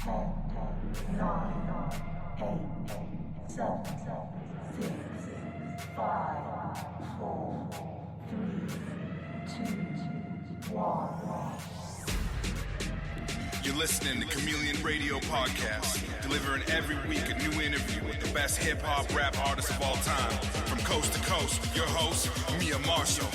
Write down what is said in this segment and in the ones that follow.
You're listening to Chameleon Radio Podcast, delivering every week a new interview with the best hip-hop rap artists of all time. From coast to coast, with your host, Mia Marshall.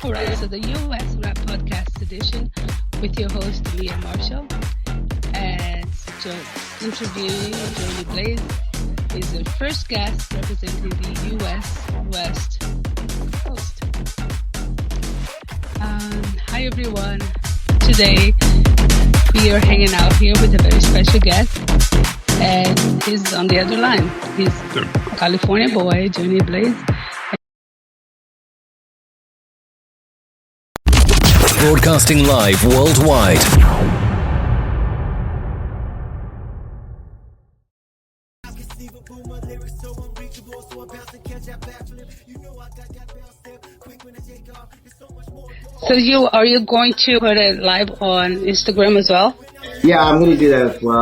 All right, so the U.S. Rap Podcast edition with your host, Mia Marshall. And interviewing Johnny Blaze is the first guest representing the U.S. West Coast. Hi, everyone. Today, we are hanging out here with a very special guest. And he's on the other line. He's a California boy, Johnny Blaze. Broadcasting live worldwide. So are you going to put it live on Instagram as well? Yeah, I'm going to do that as well.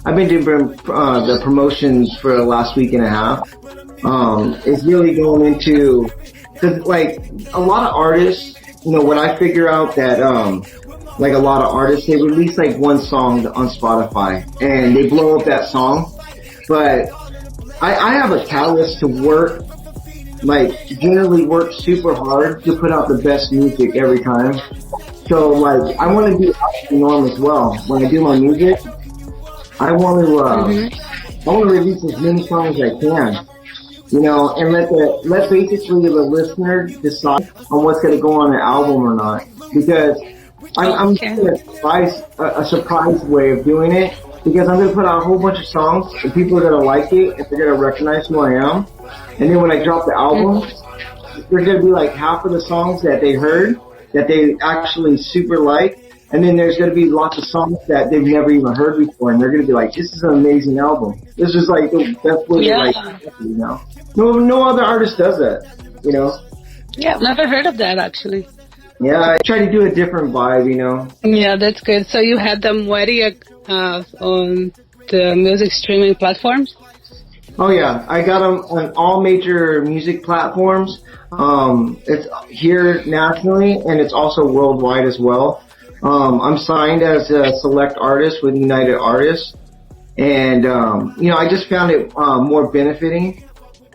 I've been doing the promotions for the last week and a half. It's really going into, cause like a lot of artists, you know, when I figure out that, like a lot of artists, they release like one song on Spotify and they blow up that song. But I have a catalyst to work, like generally work super hard to put out the best music every time. So like, I want to be out of the norm as well. When I do my music, I want to release as many songs as I can. You know, and let basically the listener decide on what's going to go on the album or not. Because I'm doing a surprise way of doing it. Because I'm going to put out a whole bunch of songs and people are going to like it and they're going to recognize who I am. And then when I drop the album, there's going to be like half of the songs that they heard that they actually super like. And then there's going to be lots of songs that they've never even heard before. And they're going to be like, this is an amazing album. This is like the best way to like, you know. No other artist does that, you know? Yeah, I've never heard of that, actually. Yeah, I try to do a different vibe, you know? Yeah, that's good. So you had them ready on the music streaming platforms? Oh, yeah. I got them on all major music platforms. It's here nationally, and it's also worldwide as well. I'm signed as a select artist with United Artists. And, you know, I just found it more benefiting.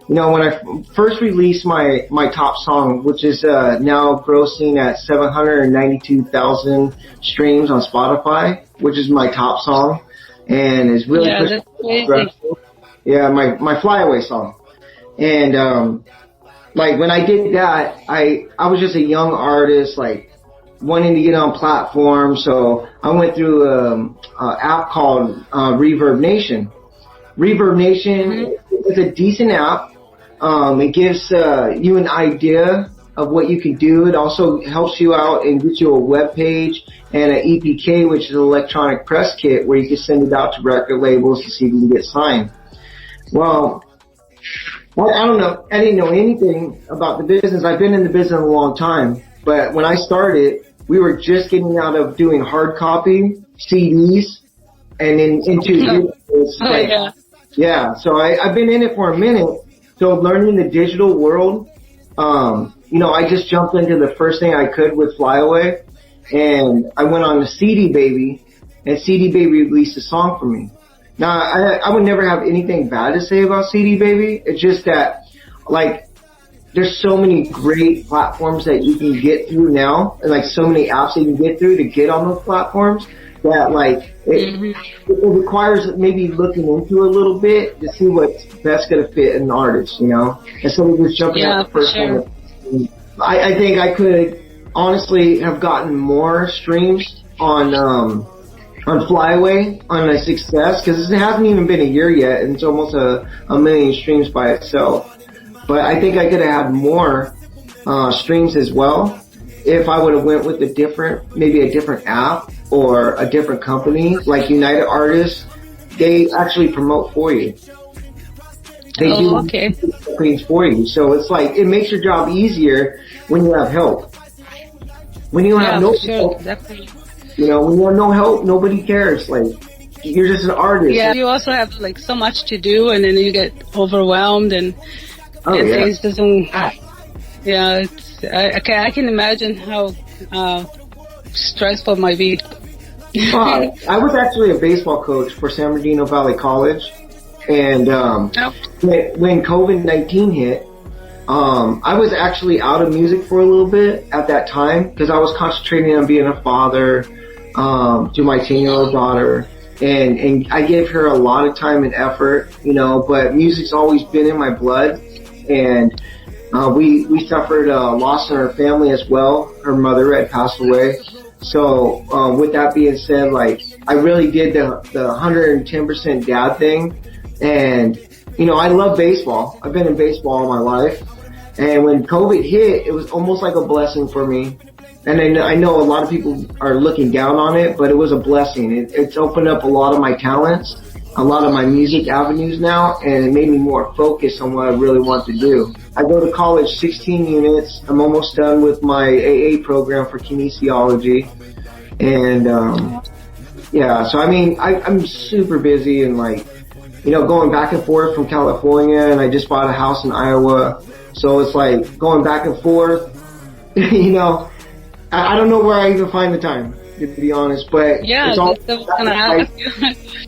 You know, when I first released my top song, which is now grossing at 792,000 streams on Spotify, which is my top song, and is really that's crazy. Yeah, my flyaway song. And like when I did that, I was just a young artist, like wanting to get on platforms, so I went through an app called Reverb Nation. Reverb Nation is a decent app. It gives you an idea of what you can do. It also helps you out and gets you a web page and an EPK, which is an electronic press kit, where you can send it out to record labels to see if you can get signed. Well, I don't know. I didn't know anything about the business. I've been in the business a long time, but when I started, we were just getting out of doing hard copy CDs and then into yeah. So I've been in it for a minute. So learning the digital world, you know, I just jumped into the first thing I could with Flyaway, and I went on to CD Baby, and CD Baby released a song for me. Now, I would never have anything bad to say about CD Baby. It's just that, like, there's so many great platforms that you can get through now, and like so many apps that you can get through to get on those platforms, that like it requires maybe looking into a little bit to see what's best going to fit an artist, you know, instead of just jumping out the first one. I think I could honestly have gotten more streams on Flyaway on my success, because it hasn't even been a year yet, and it's almost a million streams by itself. But I think I could have had more streams as well if I would have went with maybe a different app or a different company like United Artists. They actually promote for you. They do okay. things for you. So it's like, it makes your job easier when you have help. When you have no help, definitely. you know, when you have no help, nobody cares. Like, you're just an artist. Yeah, you also have like so much to do, and then you get overwhelmed, and things doesn't. Yeah, it's, I can imagine how stressful it might be. I was actually a baseball coach for San Bernardino Valley College, and when COVID-19 hit, I was actually out of music for a little bit at that time because I was concentrating on being a father to my 10-year-old daughter, and I gave her a lot of time and effort, you know. But music's always been in my blood, and we suffered a loss in our family as well. Her mother had passed away. So with that being said, like, I really did the 110% dad thing, and you know, I love baseball. I've been in baseball all my life, and when COVID hit, it was almost like a blessing for me. And I know a lot of people are looking down on it, but it was a blessing. It's opened up a lot of my talents, a lot of my music avenues now, and it made me more focused on what I really want to do. I go to college 16 units. I'm almost done with my AA program for kinesiology. And, so I mean, I'm super busy, and like, you know, going back and forth from California, and I just bought a house in Iowa. So it's like going back and forth, you know, I don't know where I even find the time, to be honest, but yeah, it's all,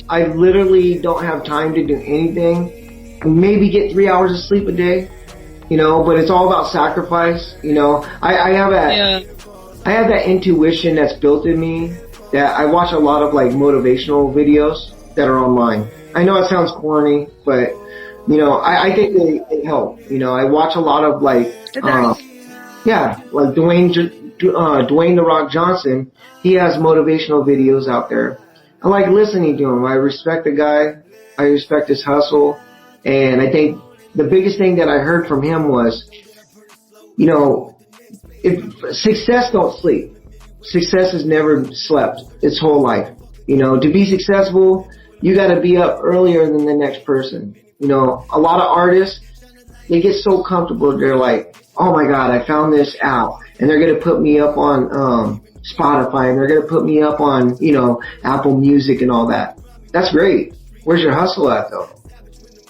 I literally don't have time to do anything. Maybe get 3 hours of sleep a day, you know, but it's all about sacrifice, you know. I have that intuition that's built in me, that I watch a lot of like motivational videos that are online. I know it sounds corny, but you know, I think they help. You know, I watch a lot of like, like Dwayne The Rock Johnson. He has motivational videos out there. I like listening to him. I respect the guy. I respect his hustle. And I think the biggest thing that I heard from him was, you know, if success don't sleep. Success has never slept its whole life. You know, to be successful, you gotta be up earlier than the next person. You know, a lot of artists, they get so comfortable. They're like, oh my God, I found this app, and they're gonna put me up on, Spotify, and they're gonna put me up on, you know, Apple Music and all that. That's great. Where's your hustle at though?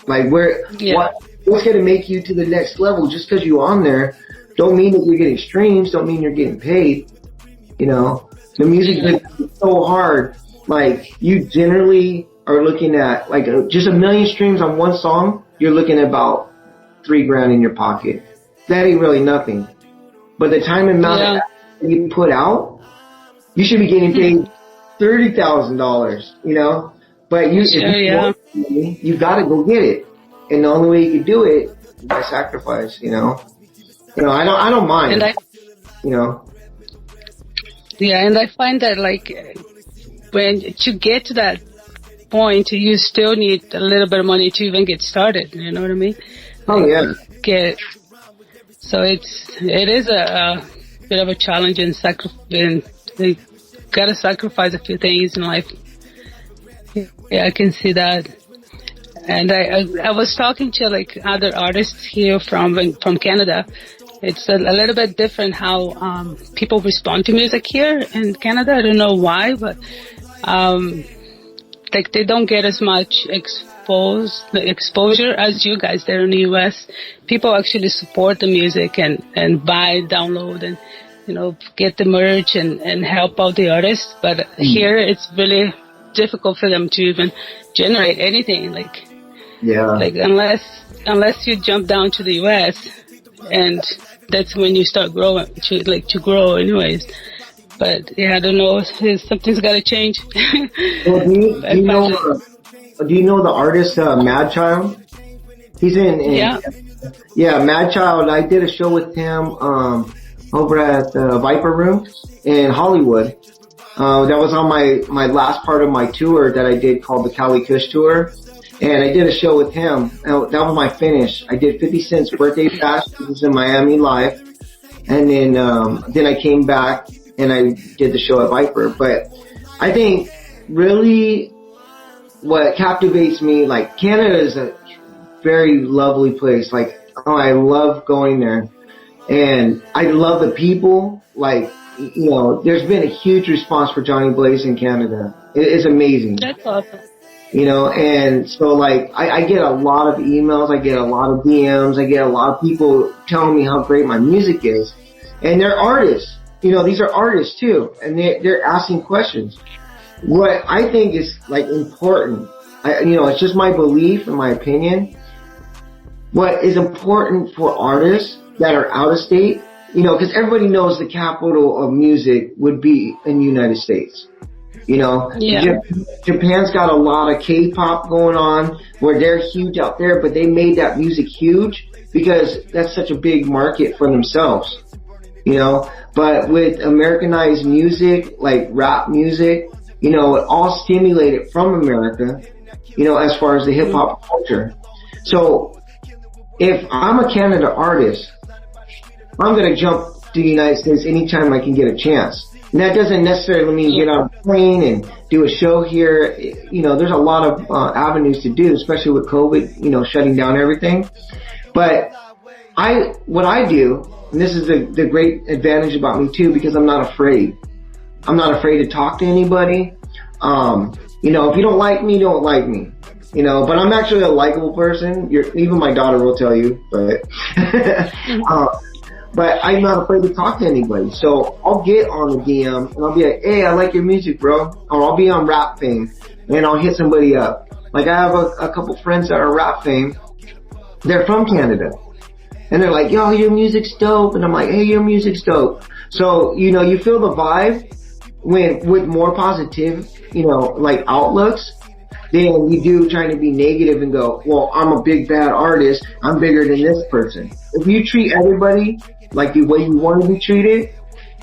Like, what's gonna make you to the next level? Just cause you're on there, don't mean that you're getting streams, don't mean you're getting paid. You know, the music is so hard. Like, you generally are looking at like just 1 million streams on one song. You're looking at about $3,000 in your pocket. That ain't really nothing. But the time and amount that you put out, you should be getting paid $30,000. You know, but if you want money, you got to go get it. And the only way you can do it is by sacrifice. You know, I don't mind. You know. Yeah, and I find that like when to get to that point, you still need a little bit of money to even get started. You know what I mean? Oh yeah. So it is a bit of a challenge, and they gotta sacrifice a few things in life. Yeah, I can see that. And I was talking to like other artists here from Canada. It's a little bit different how people respond to music here in Canada. I don't know why, but like they don't get as much exposure as you guys there in the U.S. People actually support the music and buy, download, and you know, get the merch and help out the artists. But here it's really difficult for them to even generate anything. Like unless you jump down to the U.S. and that's when you start growing to grow anyways. But yeah, I don't know. Something's got to change. Well, do you know the artist Mad Child? He's in Mad Child. I did a show with him over at the Viper Room in Hollywood. That was on my last part of my tour that I did called the Cali Kush Tour. And I did a show with him. That was my finish. I did 50 Cent's birthday bash. It was in Miami live. And then I came back and I did the show at Viper. But I think really what captivates me, like Canada is a very lovely place. Like, oh, I love going there. And I love the people. Like, you know, there's been a huge response for Johnny Blaze in Canada. It's amazing. That's awesome. You know, and so like, I get a lot of emails, I get a lot of DMs, I get a lot of people telling me how great my music is. And they're artists. You know, these are artists too. And they're asking questions. What I think is like important, you know, it's just my belief and my opinion. What is important for artists that are out of state, you know, because everybody knows the capital of music would be in the United States. You know, yeah. Japan's got a lot of K-pop going on where they're huge out there, but they made that music huge because that's such a big market for themselves, you know. But with Americanized music, like rap music, you know, it all stimulated from America, you know, as far as the hip-hop culture. So if I'm a Canada artist, I'm going to jump to the United States anytime I can get a chance. And that doesn't necessarily mean get on a plane and do a show here. You know, there's a lot of avenues to do, especially with COVID, you know, shutting down everything. But what I do, and this is the great advantage about me too, because I'm not afraid. I'm not afraid to talk to anybody. You know, if you don't like me, don't like me. You know, but I'm actually a likable person. Even my daughter will tell you, but but I'm not afraid to talk to anybody. So I'll get on the DM and I'll be like, hey, I like your music, bro. Or I'll be on Rap Fame and I'll hit somebody up. Like I have a couple friends that are Rap Fame. They're from Canada. And they're like, yo, your music's dope. And I'm like, hey, your music's dope. So, you know, you feel the vibe with more positive, you know, like outlooks than you do trying to be negative and go, well, I'm a big bad artist. I'm bigger than this person. If you treat everybody like the way you want to be treated,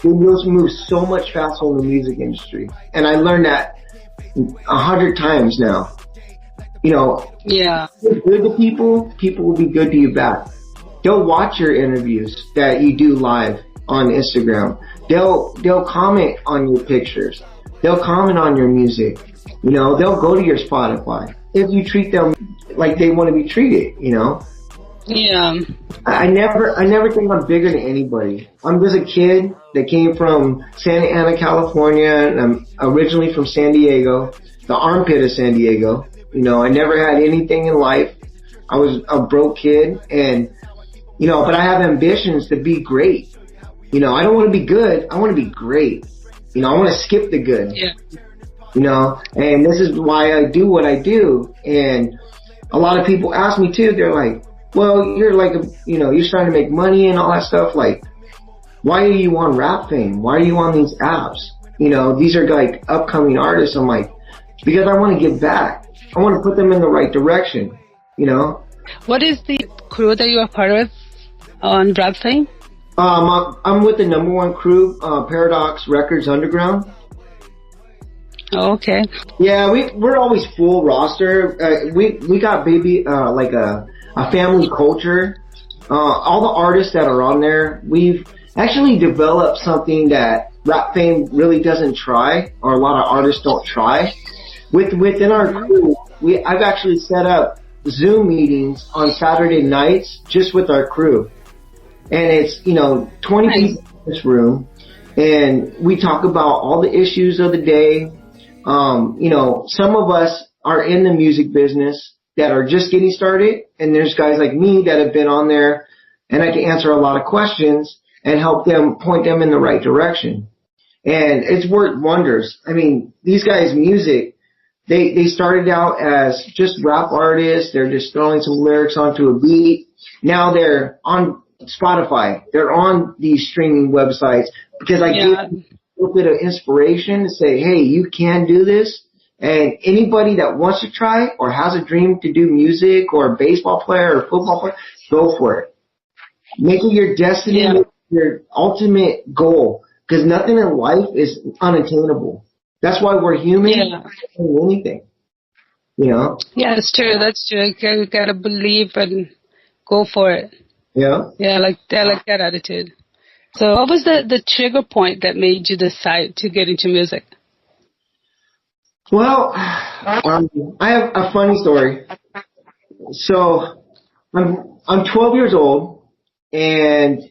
then you'll move so much faster in the music industry. And I learned that 100 times now. You know, yeah. If you're good to people, people will be good to you back. They'll watch your interviews that you do live on Instagram. They'll comment on your pictures. They'll comment on your music. You know, they'll go to your Spotify if you treat them like they want to be treated, you know? Yeah. I never think I'm bigger than anybody. I'm just a kid that came from Santa California, and I'm originally from San Diego, the armpit of San Diego. You know, I never had anything in life. I was a broke kid, and, you know, but I have ambitions to be great. You know, I don't want to be good. I want to be great. You know, I want to skip the good. Yeah. You know, and this is why I do what I do. And a lot of people ask me too, they're like, well, you're like, you know, you're trying to make money and all that stuff. Like, why are you on Rap Fame? Why are you on these apps? You know, these are like upcoming artists. I'm like, because I want to give back. I want to put them in the right direction, you know? What is the crew that you are part of on Rap Fame? I'm with the #1 crew, Paradox Records Underground. Oh, okay. Yeah, we're always full roster. We got like a family culture. All the artists that are on there, we've actually developed something that Rap Fame really doesn't try, or a lot of artists don't try. Within our crew, I've actually set up Zoom meetings on Saturday nights just with our crew. And it's, you know, 20 people in this room, and we talk about all the issues of the day. You know, some of us are in the music business that are just getting started, and there's guys like me that have been on there, and I can answer a lot of questions and help them, point them in the right direction. And it's worked wonders. I mean, these guys' music, they started out as just rap artists. They're just throwing some lyrics onto a beat. Now they're on Spotify. They're on these streaming websites because I give them a little bit of inspiration to say, hey, you can do this. And anybody that wants to try or has a dream to do music, or a baseball player or a football player, go for it. Make it your destiny, make it your ultimate goal, because nothing in life is unattainable. That's why we're human. Yeah. Anything, you know? Yeah, that's true. That's true. You gotta believe and go for it. Yeah. Yeah, I like that attitude. So what was the trigger point that made you decide to get into music? Well, I have a funny story. So I'm 12 years old, and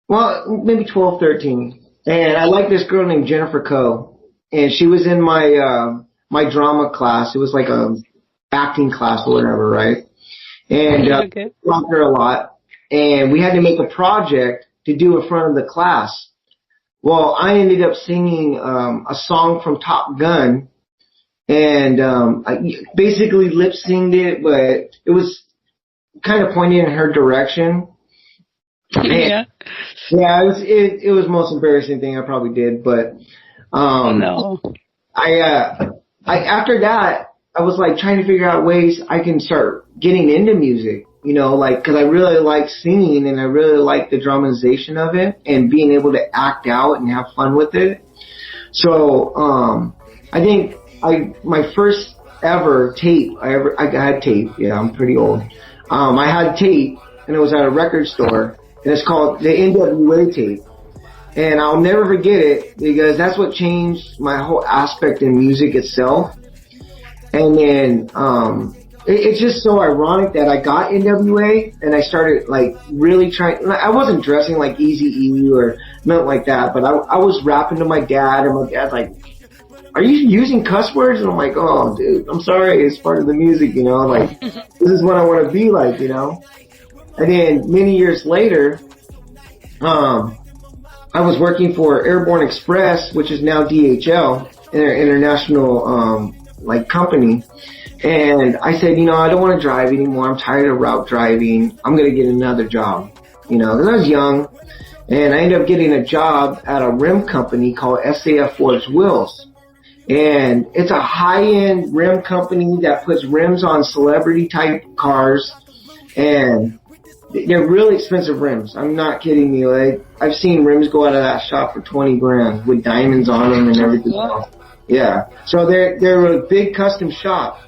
well, maybe 12, 13, and I like this girl named Jennifer Coe, and she was in my drama class. It was like a acting class or whatever, right? And Okay. I loved her a lot, and we had to make a project to do in front of the class. Well, I ended up singing a song from Top Gun, and I basically lip synced it, but it was kind of pointing in her direction. Yeah. Yeah, it was the most embarrassing thing I probably did, but No. I after that I was like trying to figure out ways I can start getting into music, you know, like, cause I really like singing and I really like the dramatization of it and being able to act out and have fun with it. So, I think my first ever tape, I had tape. Yeah, I'm pretty old. I had tape and it was at a record store and it's called the NWA tape. And I'll never forget it because that's what changed my whole aspect in music itself. And then, it's just so ironic that I got NWA and I started like really trying. I wasn't dressing like Eazy-E or nothing like that, but I was rapping to my dad, and my dad's like, "Are you using cuss words?" And I'm like, "Oh, dude, I'm sorry. It's part of the music, you know. Like, this is what I want to be like, you know." And then many years later, I was working for Airborne Express, which is now DHL, their international like company. And I said, you know, I don't want to drive anymore. I'm tired of route driving. I'm going to get another job, you know, because I was young. And I ended up getting a job at a rim company called SAF Forged Wheels. And it's a high-end rim company that puts rims on celebrity-type cars. And they're really expensive rims. I'm not kidding you. Like, I've seen rims go out of that shop for 20 grand with diamonds on them and everything else. Yeah. So they're a big custom shop.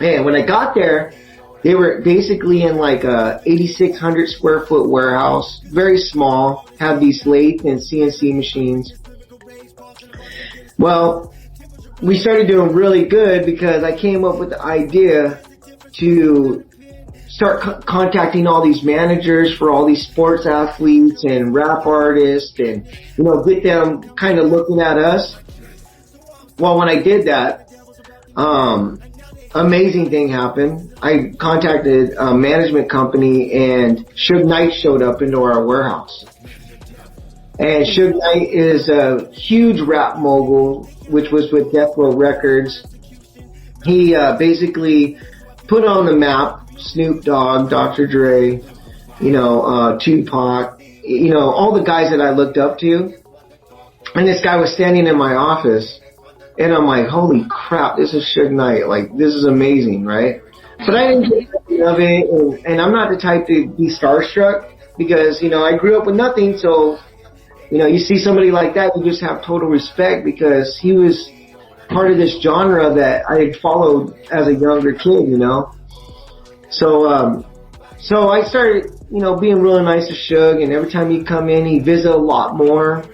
And when I got there, they were basically in like a 8,600 square foot warehouse, very small, have these lathe and CNC machines. Well, we started doing really good because I came up with the idea to start contacting all these managers for all these sports athletes and rap artists and, you know, get them kind of looking at us. Well, when I did that, amazing thing happened. I contacted a management company and Suge Knight showed up into our warehouse. And Suge Knight is a huge rap mogul, which was with Death Row Records. He basically put on the map Snoop Dogg, Dr. Dre, you know, Tupac, you know, all the guys that I looked up to. And this guy was standing in my office. And I'm like, holy crap, this is Suge Knight. Like, this is amazing, right? But I didn't think nothing of it, and I'm not the type to be starstruck because, you know, I grew up with nothing, so, you know, you see somebody like that, you just have total respect because he was part of this genre that I had followed as a younger kid, you know? So I started, you know, being really nice to Suge, and every time he'd come in, he'd visit a lot more,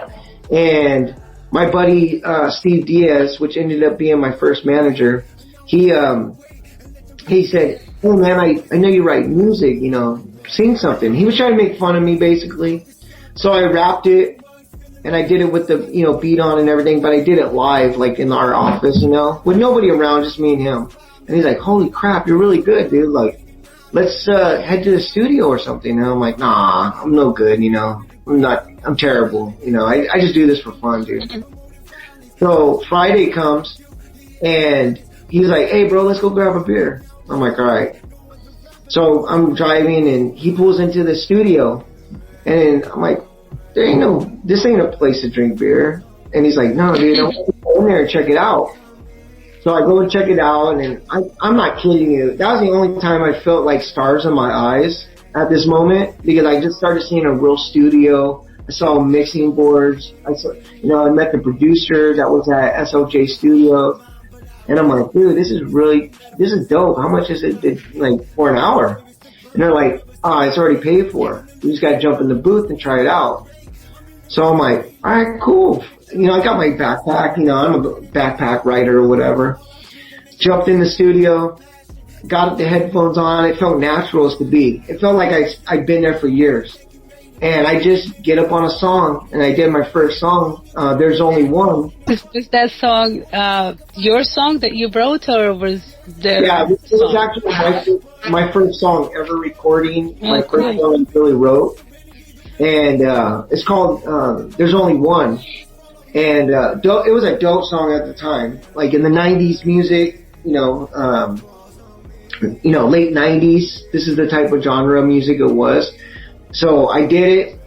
and my buddy, Steve Diaz, which ended up being my first manager, he said, "Hey man, I know you write music, you know, sing something." He was trying to make fun of me basically. So I rapped it and I did it with the, you know, beat on and everything, but I did it live, like in our office, you know, with nobody around, just me and him. And he's like, "Holy crap, you're really good, dude. Like, let's, head to the studio or something." And I'm like, "Nah, I'm no good, you know. I'm terrible. You know, I just do this for fun, dude." So Friday comes and he's like, "Hey bro, let's go grab a beer." I'm like, "All right." So I'm driving and he pulls into the studio and I'm like, this ain't a place to drink beer. And he's like, "No, dude, I want to go in there and check it out." So I go and check it out and I'm not kidding you. That was the only time I felt like stars in my eyes at this moment because I just started seeing a real studio. I saw mixing boards. I met the producer that was at SOJ Studio. And I'm like, "Dude, this is dope. How much is it like for an hour?" And they're like, "Oh, it's already paid for. You just gotta jump in the booth and try it out." So I'm like, "All right, cool." You know, I got my backpack, you know, I'm a backpack writer or whatever. Jumped in the studio got the headphones on. It felt natural as could be. It felt like I'd been there for years. And I just get up on a song, and I did my first song, There's Only One. Was that song your song that you wrote, or was there? Yeah, it was actually my first song ever recording, my first song I really wrote. And it's called There's Only One. And it was a dope song at the time. Like in the 90s music, late 90s, this is the type of genre of music it was. So I did it.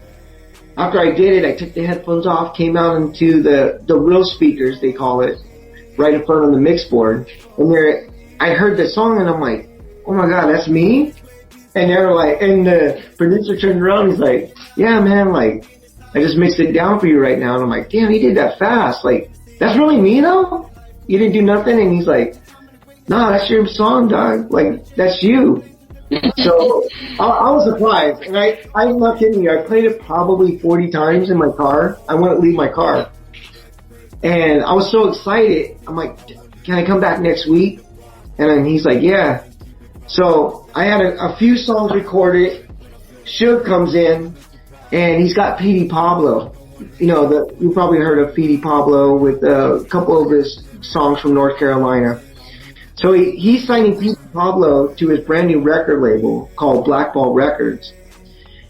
After I did it, I took the headphones off, came out into the real speakers, they call it, right in front of the mix board. And I heard the song and I'm like, oh my God, that's me? And they were like, and the producer turned around and he's like, yeah, man, like, I just mixed it down for you right now. And I'm like, damn, he did that fast. Like, that's really me though? You didn't do nothing? And he's like, no, that's your song, dog. Like, that's you. So I was surprised, and I'm not kidding you. I played it probably 40 times in my car. I wouldn't leave my car, and I was so excited. I'm like, "Can I come back next week?" And then he's like, "Yeah." So I had a few songs recorded. Suge comes in, and he's got P.D. Pablo. You probably heard of P.D. Pablo with a couple of his songs from North Carolina. So he's signing P.D. Pablo to his brand new record label called Blackball Records.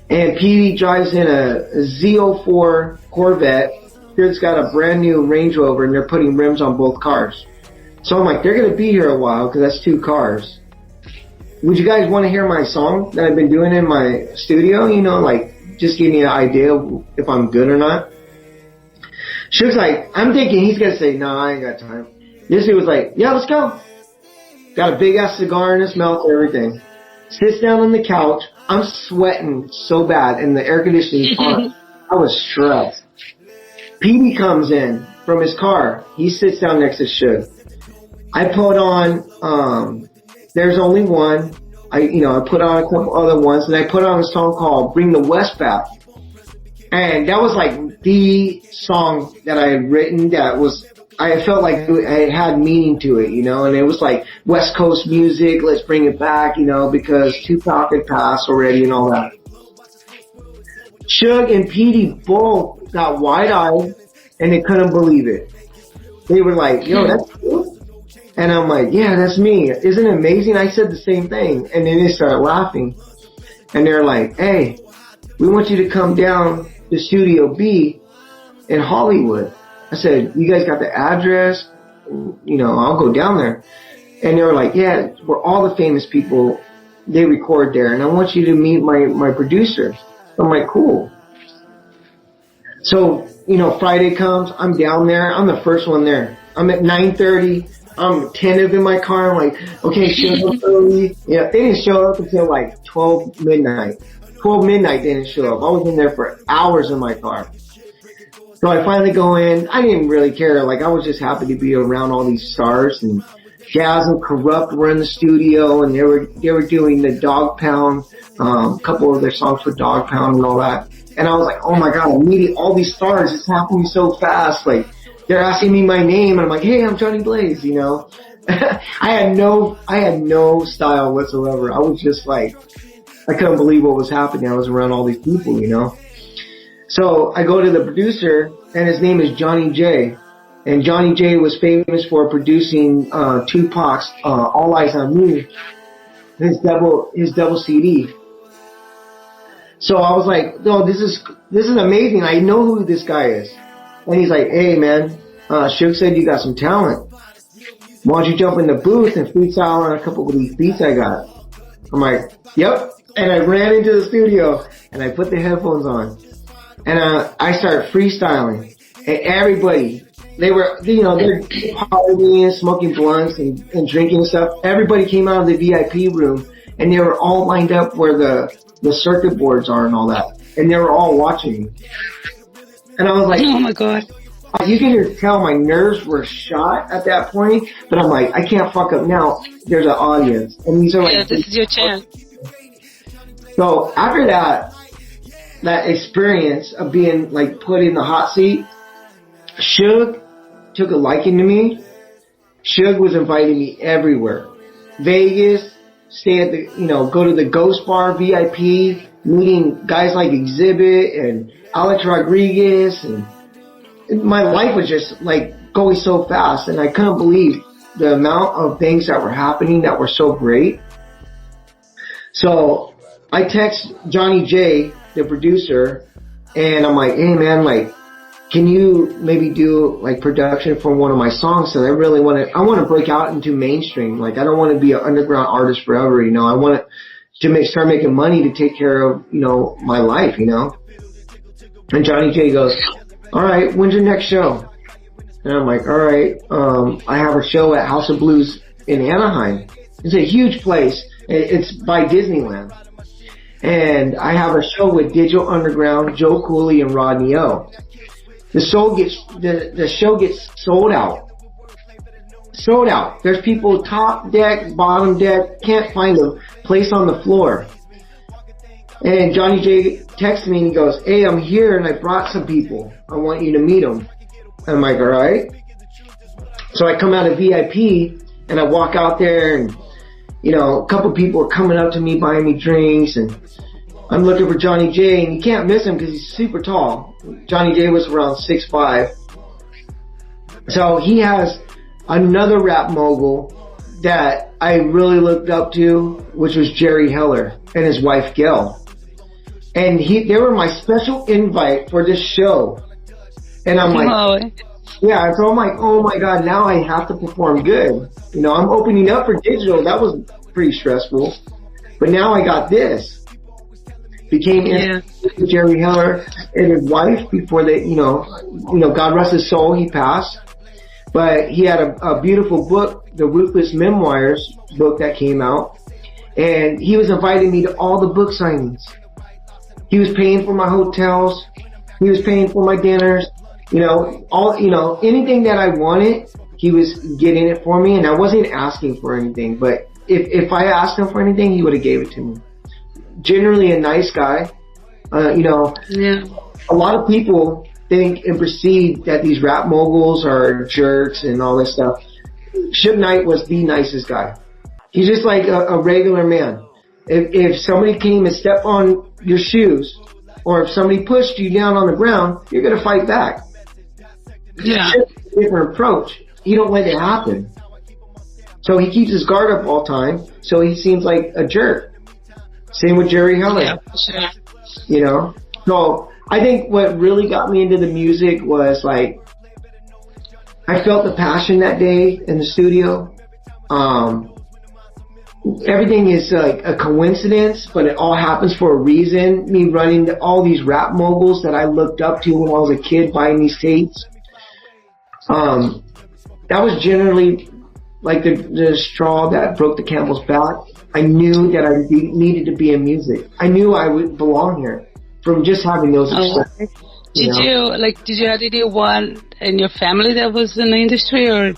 And P.D. drives in a Z04 Corvette. It's got a brand new Range Rover, and they're putting rims on both cars. So I'm like, they're going to be here a while because that's two cars. Would you guys want to hear my song that I've been doing in my studio? Just give me an idea of if I'm good or not. Suge's like, I'm thinking he's going to say, no, I ain't got time. This dude was like, yeah, let's go. Got a big ass cigar in his mouth, everything. Sits down on the couch. I'm sweating so bad, and the air conditioning's on. I was stressed. Petey comes in from his car. He sits down next to Suge. I put on There's Only One. I put on a couple other ones, and I put on a song called Bring the West Back. And that was like the song that I had written that was, I felt like it had meaning to it, and it was like West Coast music, let's bring it back, because Tupac had passed already and all that. Suge and Petey both got wide-eyed and they couldn't believe it. They were like, yo, that's you? And I'm like, yeah, that's me. Isn't it amazing? I said the same thing. And then they started laughing. And they're like, hey, we want you to come down to Studio B in Hollywood. I said, you guys got the address? I'll go down there. And they were like, yeah, where all the famous people, they record there. And I want you to meet my producer. I'm like, cool. So, Friday comes, I'm down there. I'm the first one there. I'm at 9:30. I'm attentive in my car. I'm like, okay, show up early. Yeah, they didn't show up until like 12 midnight. 12 midnight they didn't show up. I was in there for hours in my car. So I finally go in. I didn't really care. Like, I was just happy to be around all these stars. And Jazz and Corrupt were in the studio, and they were doing the Dog Pound, a couple of their songs for Dog Pound and all that. And I was like, oh my God, I'm meeting all these stars. It's happening so fast. Like, they're asking me my name, and I'm like, hey, I'm Johnny Blaze, I had no style whatsoever. I was just like, I couldn't believe what was happening. I was around all these people, So I go to the producer, and his name is Johnny J. And Johnny J was famous for producing Tupac's All Eyes on Me, his double CD. So I was like, no, this is amazing. I know who this guy is. And he's like, hey man, Suge said you got some talent. Why don't you jump in the booth and freestyle on a couple of these beats I got? I'm like, yep. And I ran into the studio and I put the headphones on. And I started freestyling. And everybody, they're partying, smoking blunts and drinking and stuff. Everybody came out of the VIP room and they were all lined up where the circuit boards are and all that. And they were all watching me. And I was like, oh my God. You can just tell my nerves were shot at that point, but I'm like, I can't fuck up now. There's an audience. And these are like, this is your chance. So after that experience of being like put in the hot seat, Suge took a liking to me. Suge was inviting me everywhere. Vegas, stay at the, go to the Ghost Bar VIP, meeting guys like Exhibit and Alex Rodriguez, and my life was just like going so fast, and I couldn't believe the amount of things that were happening that were so great. So I text Johnny J, the producer, and I'm like, hey man, like, can you maybe do like production for one of my songs? So I really I want to break out into mainstream. Like, I don't want to be an underground artist forever, I want to start making money to take care of, my life, And Johnny J goes, all right, when's your next show? And I'm like, all right, I have a show at House of Blues in Anaheim. It's a huge place. It's by Disneyland. And I have a show with Digital Underground, Joe Cooley, and Rodney O. The show gets sold out. Sold out. There's people top deck, bottom deck, can't find a place on the floor. And Johnny J texts me and he goes, hey, I'm here and I brought some people. I want you to meet them. And I'm like, all right. So I come out of VIP and I walk out there and, a couple people are coming up to me, buying me drinks, and I'm looking for Johnny J, and you can't miss him because he's super tall. Johnny J was around 6'5". So he has another rap mogul that I really looked up to, which was Jerry Heller and his wife Gail. And they were my special invite for this show. And I'm like, yeah, so I'm like, oh my God, now I have to perform good. I'm opening up for digital. That was pretty stressful. But now I got this. Became with Jerry Heller and his wife before they, God rest his soul, he passed. But he had a beautiful book, the Ruthless Memoirs book that came out. And he was inviting me to all the book signings. He was paying for my hotels. He was paying for my dinners. Anything that I wanted, he was getting it for me, and I wasn't asking for anything. But if I asked him for anything, he would have gave it to me. Generally a nice guy. A lot of people think and perceive that these rap moguls are jerks and all this stuff. Suge Knight was the nicest guy. He's just like a regular man. If somebody came and stepped on your shoes, or if somebody pushed you down on the ground, you're gonna fight back. Yeah. It's a different approach. You don't let it happen. So he keeps his guard up all the time, so he seems like a jerk. Same with Jerry Heller. Yeah, sure. So I think what really got me into the music was like, I felt the passion that day in the studio. Everything is like a coincidence, but it all happens for a reason. Me running all these rap moguls that I looked up to when I was a kid, buying these tapes. That was generally like the straw that broke the camel's back. I knew that I needed to be in music. I knew I would belong here from just having those experiences. Did you have anyone in your family that was in the industry, or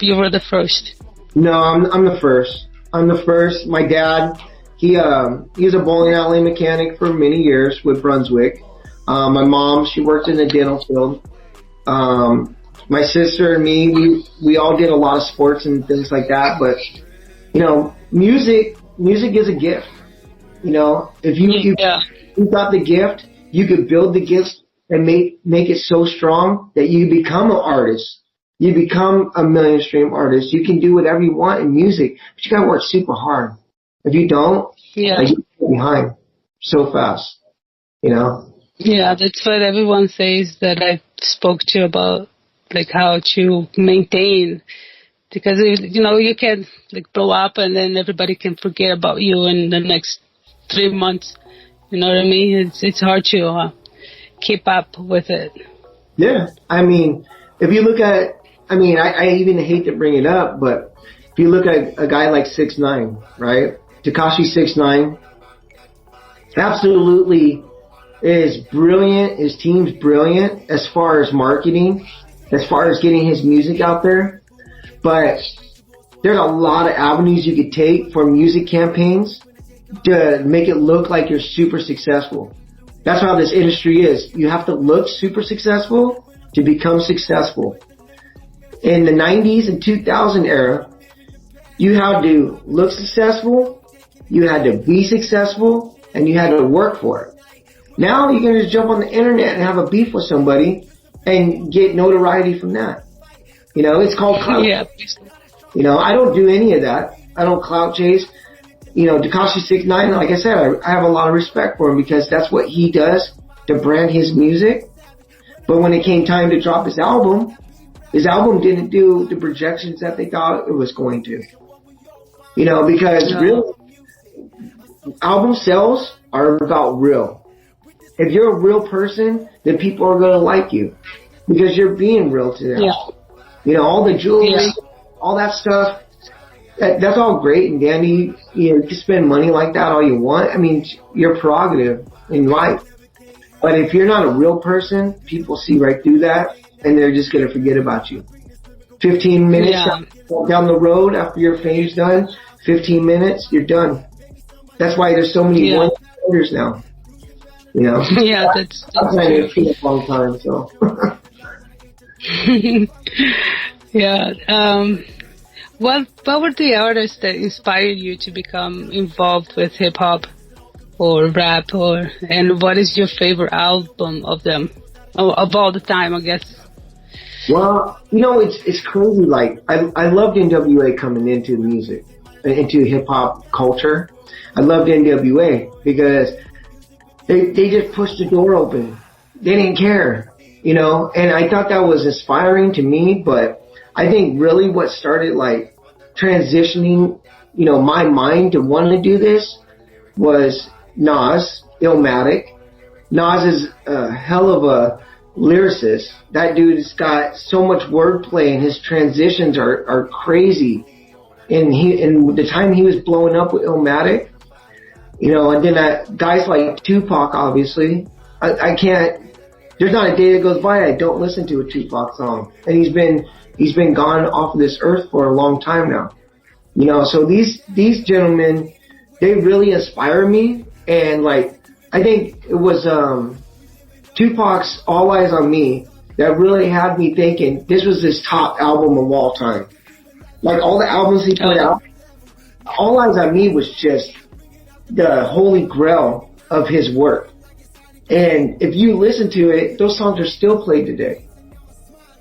you were the first? No, I'm the first. I'm the first. My dad, he was a bowling alley mechanic for many years with Brunswick. My mom, she worked in the dental field. My sister and me, we all did a lot of sports and things like that. But, music is a gift. If you got the gift, you could build the gift and make it so strong that you become an artist. You become a million stream artist. You can do whatever you want in music, but you gotta work super hard. If you don't, you get behind so fast, Yeah, that's what everyone says that I spoke to about, like how to maintain, because you can like blow up and then everybody can forget about you in the next 3 months. You know what I mean? It's hard to keep up with it. Yeah, I mean, if you look at, I even hate to bring it up, but if you look at a guy like 6ix9ine, right? Tekashi 6ix9ine, absolutely is brilliant. His team's brilliant as far as marketing, as far as getting his music out there. But there's a lot of avenues you could take for music campaigns to make it look like you're super successful. That's how this industry is. You have to look super successful to become successful. In the 90s and 2000 era, you had to look successful You had to be successful, and you had to work for it. Now you can just jump on the internet and have a beef with somebody and get notoriety from that. You know, it's called clout. Yeah. You know, I don't do any of that. I don't clout chase. You know, Tekashi 6ix9ine, like I said, I have a lot of respect for him because that's what he does to brand his music. But when it came time to drop his album didn't do the projections that they thought it was going to. You know, because real album sales are about real. If you're a real person, then people are going to like you because you're being real to them. Yeah. You know, all the jewelry, all that stuff, that's all great and dandy. You know, you can spend money like that all you want. I mean, your prerogative in life. But if you're not a real person, people see right through that and they're just going to forget about you. 15 minutes down the road after your fame's done, 15 minutes, you're done. That's why there's so many one-hitters now. You know? Yeah, that's I've been in it for a long time, so. Yeah. What were the artists that inspired you to become involved with hip hop or rap, and what is your favorite album of them, of all the time, I guess? Well, you know, it's crazy. Like I loved NWA coming into the music, into hip hop culture. I loved NWA because they just pushed the door open. They didn't care, you know, and I thought that was inspiring to me, but I think really what started like transitioning, you know, my mind to want to do this was Nas, Illmatic. Nas is a hell of a lyricist. That dude's got so much wordplay and his transitions are crazy. And the time he was blowing up with Illmatic, you know, and then guys like Tupac, obviously, I can't, there's not a day that goes by I don't listen to a Tupac song. And he's been gone off of this earth for a long time now. You know, so these gentlemen, they really inspire me. And like, I think it was, Tupac's All Eyes on Me that really had me thinking this was his top album of all time. Like all the albums he put out, All Eyes on Me was just the holy grail of his work. And if you listen to it, those songs are still played today.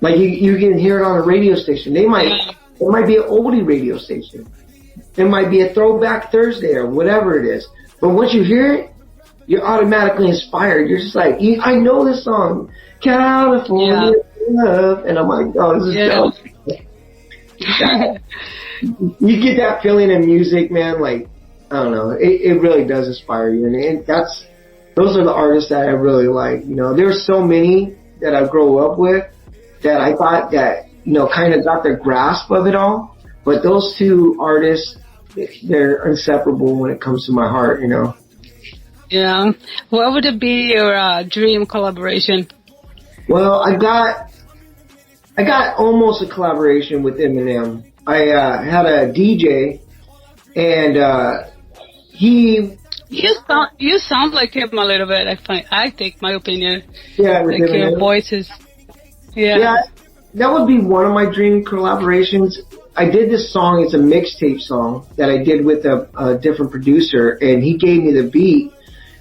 Like you can hear it on a radio station. It might be an oldie radio station. It might be a throwback Thursday or whatever it is. But once you hear it, you're automatically inspired. You're just like, I know this song, California Love, and I'm like, oh, this is dope. You get that feeling in music, man. Like, I don't know, it really does inspire you, and those are the artists that I really like. You know, there's so many that I grew up with that I thought that, you know, kind of got the grasp of it all. But those two artists, they're inseparable when it comes to my heart, you know. Yeah. What would it be your dream collaboration? Well, I got almost a collaboration with Eminem. I had a DJ, and he. You sound like him a little bit. I think, my opinion. Yeah, with like Eminem. Your voice is. Yeah, that would be one of my dream collaborations. I did this song. It's a mixtape song that I did with a different producer, and he gave me the beat,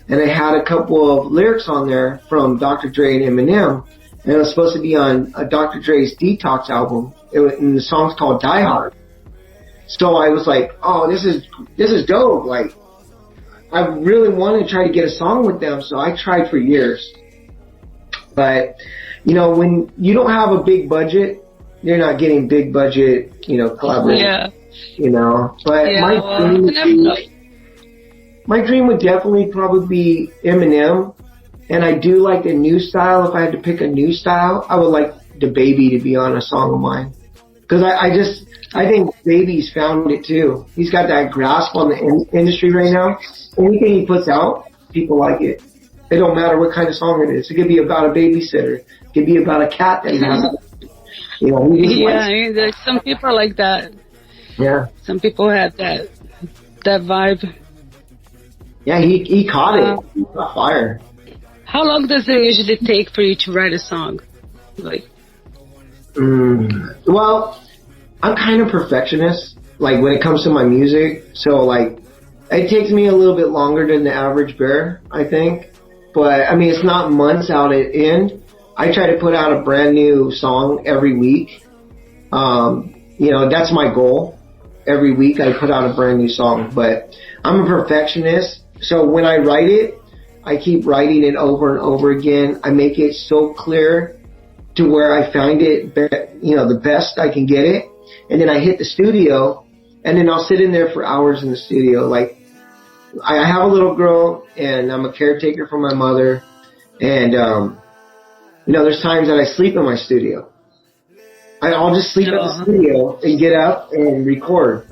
and I had a couple of lyrics on there from Dr. Dre and Eminem, and it was supposed to be on Dr. Dre's Detox album, and the song's called Die Hard. So I was like, oh, this is dope. Like, I really wanted to try to get a song with them, so I tried for years. But, you know, when you don't have a big budget, you're not getting big budget, you know, collaboration. Yeah. You know, but my dream would definitely probably be Eminem. And I do like the new style. If I had to pick a new style, I would like the Baby to be on a song of mine. Cause I think Baby's found it too. He's got that grasp on the industry right now. Anything he puts out, people like it. It don't matter what kind of song it is. It could be about a babysitter. It could be about a cat that he has. You know, there's some people like that. Yeah. Some people have that vibe. Yeah, he caught it. He caught fire. How long does it usually take for you to write a song? Like, well, I'm kind of perfectionist. Like when it comes to my music, so like It takes me a little bit longer than the average bear, I think. But, I mean, it's not months out at end. I try to put out a brand new song every week. You know, that's my goal. Every week I put out a brand new song. But I'm a perfectionist. So when I write it, I keep writing it over and over again. I make it so clear to where I find it, you know, the best I can get it. And then I hit the studio, and then I'll sit in there for hours in the studio. Like, I have a little girl, and I'm a caretaker for my mother. And, you know, there's times that I sleep in my studio. I'll just sleep in the studio and get up and record.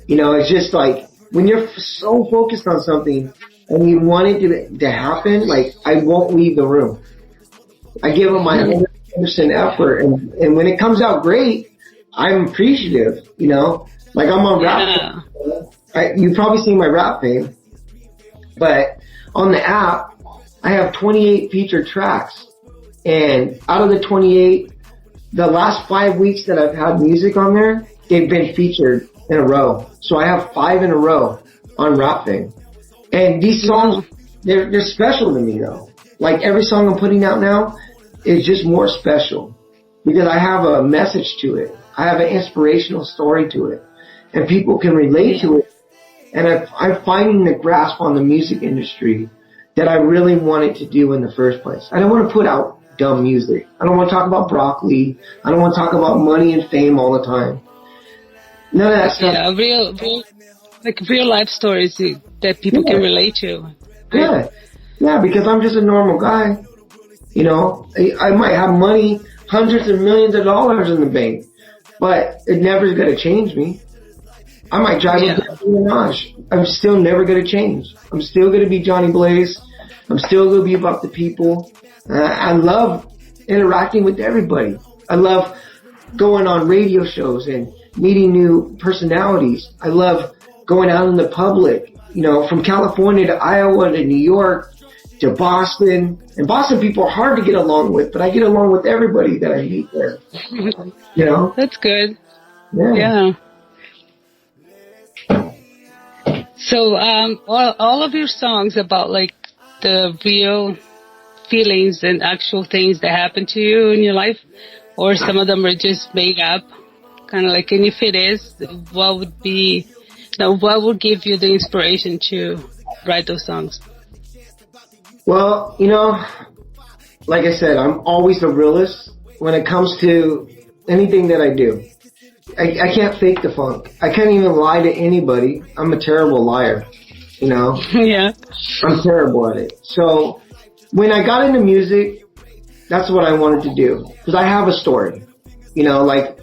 You know, it's just like, when you're so focused on something and you want it to happen, like, I won't leave the room. I give it my 100% effort, and when it comes out great, I'm appreciative, you know? Like, I'm on rap. You probably seen my rap fame, but on the app, I have 28 featured tracks, and out of the 28, the last 5 weeks that I've had music on there, they've been featured in a row. So I have 5 in a row on Rap Fame. And these songs, they're special to me though. Like, every song I'm putting out now is just more special because I have a message to it. I have an inspirational story to it, and people can relate to it. And I'm finding the grasp on the music industry that I really wanted to do in the first place. I don't want to put out dumb music. I don't want to talk about broccoli. I don't want to talk about money and fame all the time. None of that stuff. Yeah, real life stories that people can relate to. Right? Yeah, because I'm just a normal guy. You know, I might have money, hundreds of millions of dollars in the bank, but it never is going to change me. I might drive a Minaj. I'm still never going to change. I'm still going to be Johnny Blaze. I'm still going to be about the people. I love interacting with everybody. I love going on radio shows and meeting new personalities. I love going out in the public, you know, from California to Iowa to New York to Boston. And Boston people are hard to get along with, but I get along with everybody that I meet there. You know? That's good. Yeah. So, all of your songs about like the real feelings and actual things that happen to you in your life, or some of them are just made up, kind of like, and if it is, what would give you the inspiration to write those songs? Well, you know, like I said, I'm always a realist when it comes to anything that I do. I can't fake the funk. I can't even lie to anybody. I'm a terrible liar, you know? Yeah. I'm terrible at it. So when I got into music, that's what I wanted to do. Because I have a story. You know, like,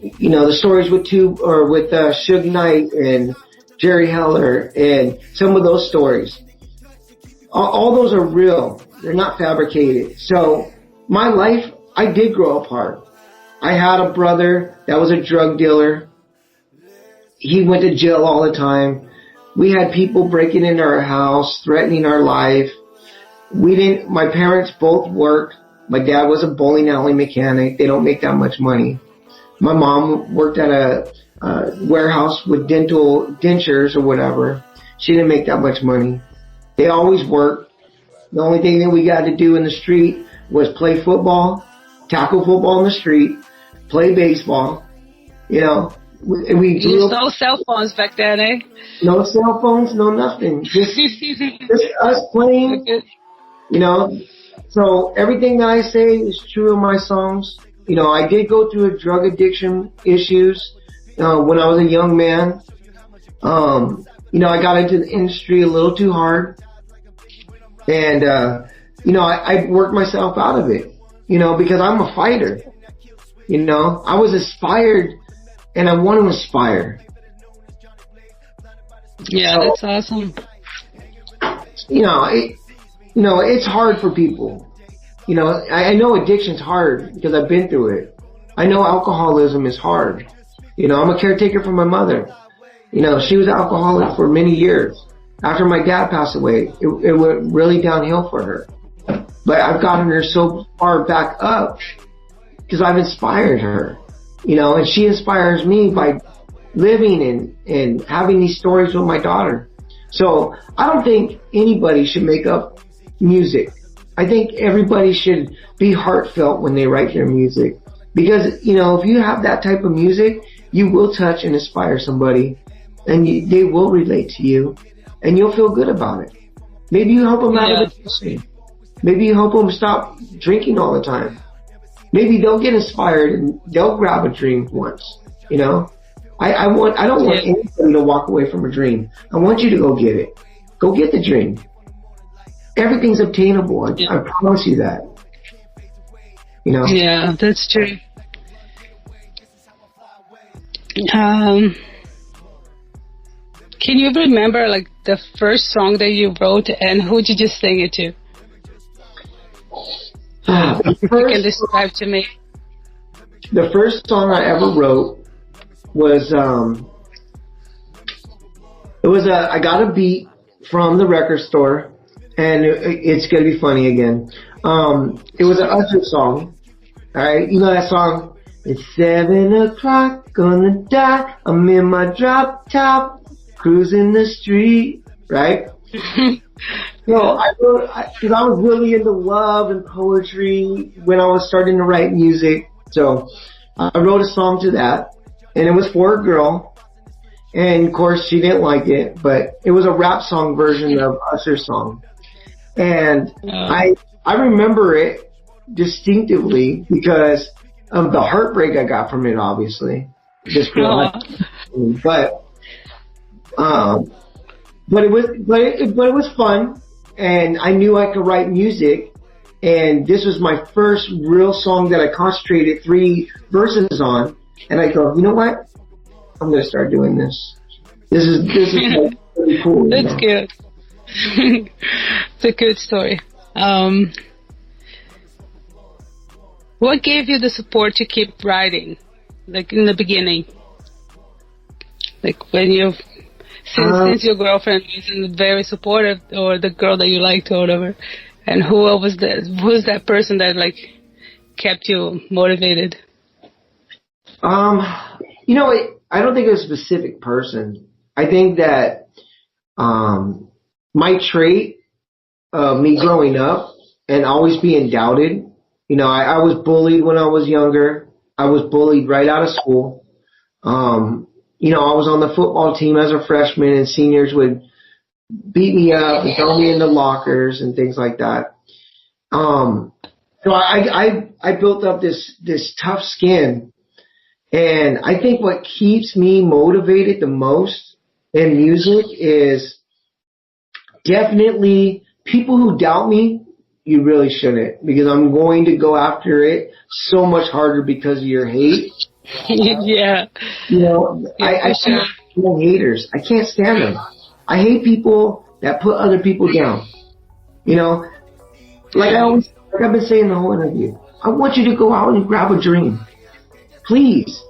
you know, the stories with Suge Knight and Jerry Heller and some of those stories. All those are real. They're not fabricated. So my life, I did grow up hard. I had a brother that was a drug dealer. He went to jail all the time. We had people breaking into our house, threatening our life. My parents both worked. My dad was a bowling alley mechanic. They don't make that much money. My mom worked at a warehouse with dentures or whatever. She didn't make that much money. They always worked. The only thing that we got to do in the street was play football, tackle football in the street, play baseball. You know, we grew up. No cell phones back then, eh? No cell phones, no nothing. Just us playing. You know, so everything that I say is true in my songs. You know, I did go through drug addiction issues when I was a young man. You know, I got into the industry a little too hard. And, you know, I worked myself out of it, you know, because I'm a fighter. You know, I was inspired and I want to inspire. Yeah, so, that's awesome. You know, it's hard for people. You know, I know addiction's hard because I've been through it. I know alcoholism is hard. You know, I'm a caretaker for my mother. You know, she was alcoholic for many years. After my dad passed away, it went really downhill for her. But I've gotten her so far back up because I've inspired her. You know, and she inspires me by living and having these stories with my daughter. So I don't think anybody should make up music. I think everybody should be heartfelt when they write their music. Because, you know, if you have that type of music, you will touch and inspire somebody, and they will relate to you, and you'll feel good about it. Maybe you help them out of addiction. Maybe you help them stop drinking all the time. Maybe they'll get inspired and they'll grab a dream once, you know? I don't want anybody to walk away from a dream. I want you to go get it. Go get the dream. Everything's obtainable. I promise you that. You know? Yeah, that's true. Can you remember like the first song that you wrote, and who did you sing it to? You can describe to me. The first song I ever wrote was I got a beat from the record store, and it's gonna be funny again. It was an Usher song. Alright, you know that song? It's 7 o'clock on the dot, I'm in my drop top, cruising the street, right? So I wrote, because I was really into love and poetry when I was starting to write music. So I wrote a song to that, and it was for a girl. And of course she didn't like it, but it was a rap song version of Usher's song. And I remember it distinctly because of the heartbreak I got from it, obviously. Just but it was fun, and I knew I could write music, and this was my first real song that I concentrated 3 verses on, and I go, you know what? I'm gonna start doing this. This is like really cool. That's good. It's a good story. What gave you the support to keep writing, like in the beginning? Like when since your girlfriend wasn't very supportive, or the girl that you liked or whatever, and who's that person that like kept you motivated? You know, I don't think it was a specific person. I think that my trait of me growing up and always being doubted. You know, I was bullied when I was younger. I was bullied right out of school. You know, I was on the football team as a freshman, and seniors would beat me up and throw me into lockers and things like that. So I built up this tough skin, and I think what keeps me motivated the most in music is definitely people who doubt me. You really shouldn't, because I'm going to go after it so much harder because of your hate. Yeah. You know, I can't stand haters. I can't stand them. I hate people that put other people down. You know, like I've been saying the whole interview, I want you to go out and grab a dream. Please,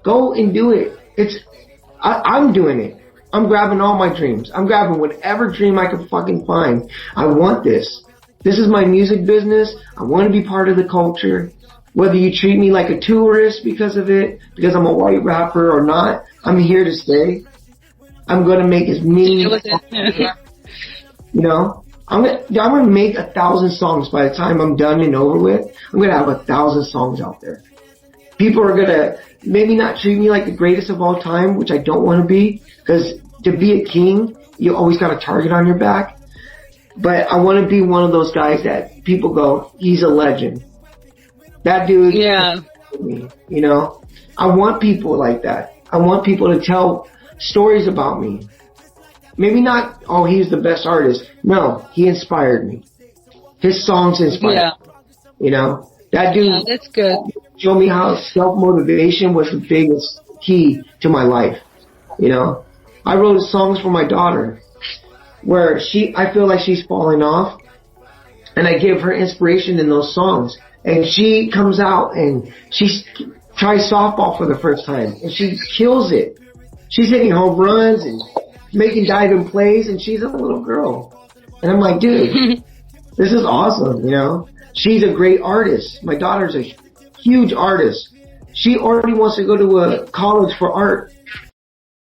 go and do it. I'm doing it. I'm grabbing all my dreams. I'm grabbing whatever dream I can fucking find. I want this. This is my music business. I want to be part of the culture. Whether you treat me like a tourist because of it, because I'm a white rapper or not, I'm here to stay. I'm going to make as many, you know, I'm going to make 1,000 songs by the time I'm done and over with. I'm going to have 1,000 songs out there. People are going to maybe not treat me like the greatest of all time, which I don't want to be, because to be a king, you always got a target on your back. But I want to be one of those guys that people go, he's a legend. That dude, yeah. Me, you know, I want people like that. I want people to tell stories about me. Maybe not, oh, he's the best artist. No, he inspired me. His songs inspired me. You know, that dude. Yeah, that's good. Showed me how self-motivation was the biggest key to my life. You know, I wrote songs for my daughter where I feel like she's falling off, and I give her inspiration in those songs. And she comes out and she tries softball for the first time, and she kills it. She's hitting home runs and making diving plays, and she's a little girl. And I'm like, dude, this is awesome, you know? She's a great artist. My daughter's a huge artist. She already wants to go to a college for art.